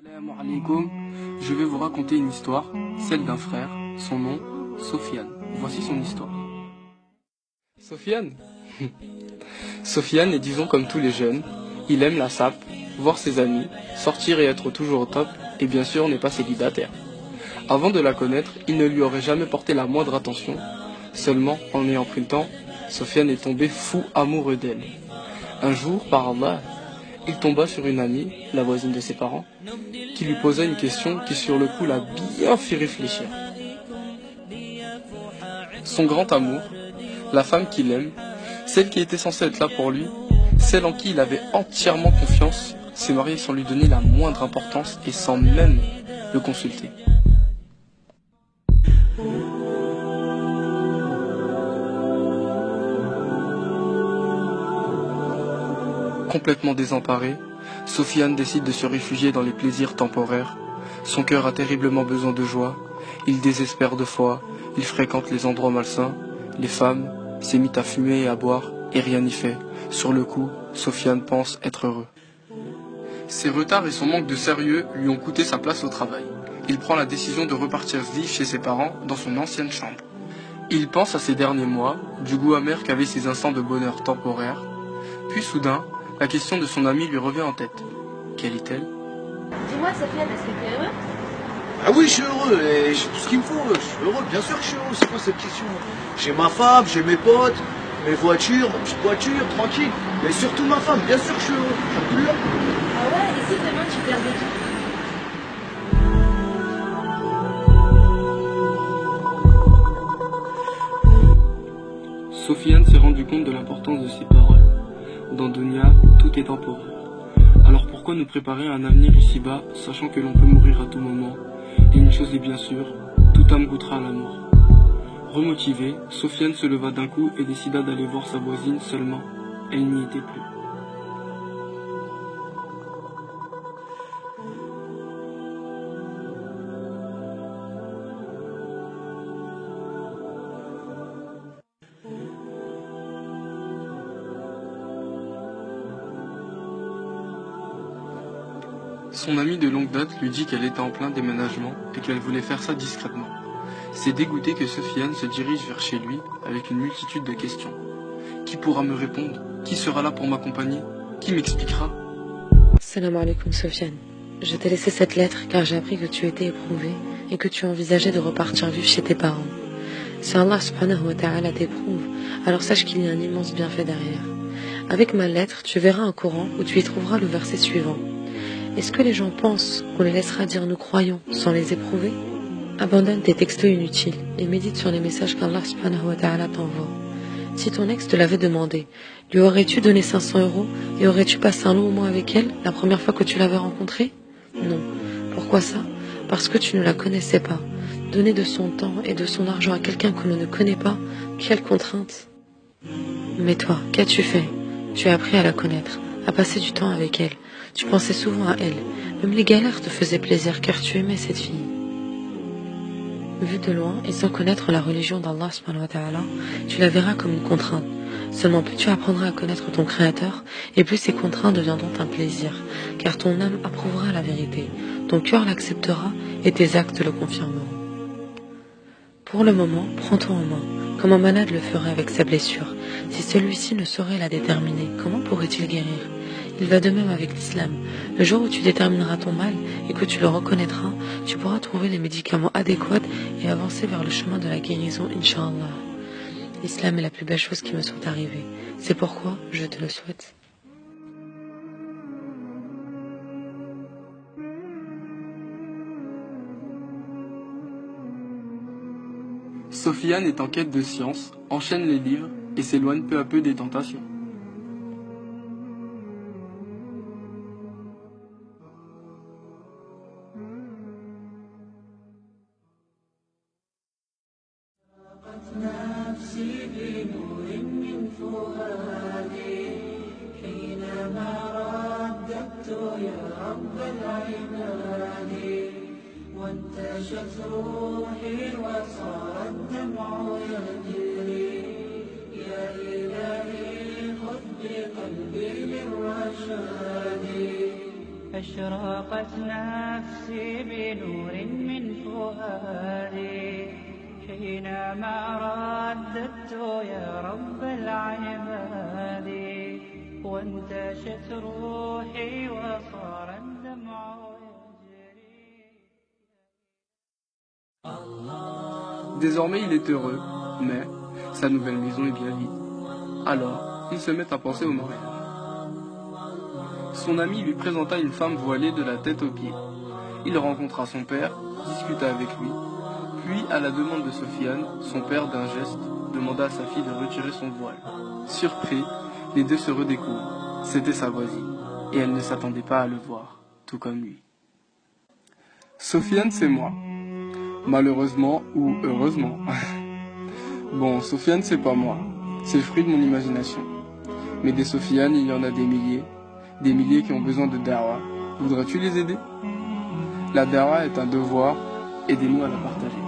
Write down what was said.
Salam alaikum. Je vais vous raconter une histoire, celle d'un frère, son nom, Sofiane. Voici son histoire. Sofiane Sofiane est disons comme tous les jeunes, il aime la sape, voir ses amis, sortir et être toujours au top, et bien sûr n'est pas célibataire. Avant de la connaître, il ne lui aurait jamais porté la moindre attention. Seulement, en ayant pris le temps, Sofiane est tombé fou amoureux d'elle. Un jour, par Allah, il tomba sur une amie, la voisine de ses parents, qui lui posa une question qui sur le coup l'a bien fait réfléchir. Son grand amour, la femme qu'il aime, celle qui était censée être là pour lui, celle en qui il avait entièrement confiance, s'est mariée sans lui donner la moindre importance et sans même le consulter. Complètement désemparé, Sofiane décide de se réfugier dans les plaisirs temporaires. Son cœur a terriblement besoin de joie, il désespère de foi, il fréquente les endroits malsains, les femmes, s'est mis à fumer et à boire, et rien n'y fait. Sur le coup, Sofiane pense être heureux. Ses retards et son manque de sérieux lui ont coûté sa place au travail. Il prend la décision de repartir vivre chez ses parents dans son ancienne chambre. Il pense à ces derniers mois, du goût amer qu'avaient ces instants de bonheur temporaire. Puis soudain, la question de son ami lui revient en tête. Quelle est-elle? Dis-moi, Sofiane, est-ce que tu es heureux? Ah oui, je suis heureux, et j'ai tout ce qu'il me faut, je suis heureux, bien sûr que je suis heureux, c'est quoi cette question? J'ai ma femme, j'ai mes potes, mes voitures, ma petite voiture, tranquille, mais surtout ma femme, bien sûr que je suis heureux, alhamdoulilah. Ah ouais, et si demain tu perdais tout? Sofiane s'est rendu compte de l'importance de ses paroles. Dans Dunya, tout est temporaire. Alors pourquoi nous préparer à un avenir ici-bas, sachant que l'on peut mourir à tout moment? Et une chose est bien sûre, toute âme goûtera à la mort. Remotivé, Sofiane se leva d'un coup et décida d'aller voir sa voisine seulement. Elle n'y était plus. Son amie de longue date lui dit qu'elle était en plein déménagement et qu'elle voulait faire ça discrètement. C'est dégoûté que Sofiane se dirige vers chez lui avec une multitude de questions. Qui pourra me répondre? Qui sera là pour m'accompagner? Qui m'expliquera? Salam alaikum Sofiane. Je t'ai laissé cette lettre car j'ai appris que tu étais éprouvé et que tu envisageais de repartir vivre chez tes parents. Si Allah subhanahu wa ta'ala t'éprouve, alors sache qu'il y a un immense bienfait derrière. Avec ma lettre, tu verras un Coran où tu y trouveras le verset suivant. Est-ce que les gens pensent qu'on les laissera dire nous croyons sans les éprouver? Abandonne tes textos inutiles et médite sur les messages qu'Allah subhanahu wa ta'ala t'envoie. Si ton ex te l'avait demandé, lui aurais-tu donné 500 € et aurais-tu passé un long moment avec elle la première fois que tu l'avais rencontrée? Non. Pourquoi ça? Parce que tu ne la connaissais pas. Donner de son temps et de son argent à quelqu'un que l'on ne connaît pas, quelle contrainte! Mais toi, qu'as-tu fait? Tu as appris à la connaître, à passer du temps avec elle. Tu pensais souvent à elle. Même les galères te faisaient plaisir car tu aimais cette fille. Vu de loin et sans connaître la religion d'Allah subhanahu wa ta'ala, tu la verras comme une contrainte. Seulement plus tu apprendras à connaître ton Créateur, et plus ces contraintes deviendront un plaisir, car ton âme approuvera la vérité, ton cœur l'acceptera et tes actes le confirmeront. Pour le moment, prends-toi en main, comme un malade le ferait avec sa blessure. Si celui-ci ne saurait la déterminer, comment pourrait-il guérir? Il va de même avec l'islam. Le jour où tu détermineras ton mal et que tu le reconnaîtras, tu pourras trouver les médicaments adéquats et avancer vers le chemin de la guérison, Inch'Allah. L'islam est la plus belle chose qui me soit arrivée. C'est pourquoi je te le souhaite. Sofiane est en quête de science, enchaîne les livres et s'éloigne peu à peu des tentations. نفسي بنور من فؤادي حينما رددت يا رب العباد وانتشت روحي وصار الدمع يجري يا إلهي خذ بقلبي للرشاد أشرقت نفسي بنور من فؤادي حينما رددت يا رب العباد وانتشت روحي وصار الدمع يجري. Désormais il est heureux, mais sa nouvelle maison est bien vide. Alors, ils se mettent à penser au mariage. Son ami lui présenta une femme voilée de la tête aux pieds. Il rencontra son père, discuta avec lui, puis à la demande de Sofiane, son père d'un geste demanda à sa fille de retirer son voile. Surpris, les deux se redécouvrent. C'était sa voisine, et elle ne s'attendait pas à le voir, tout comme lui. Sofiane, c'est moi. Malheureusement ou heureusement. Bon, Sofiane, c'est pas moi. C'est le fruit de mon imagination. Mais des Sofiane, il y en a des milliers qui ont besoin de dawa. Voudrais-tu les aider? La dawa est un devoir, aidez-nous à la partager.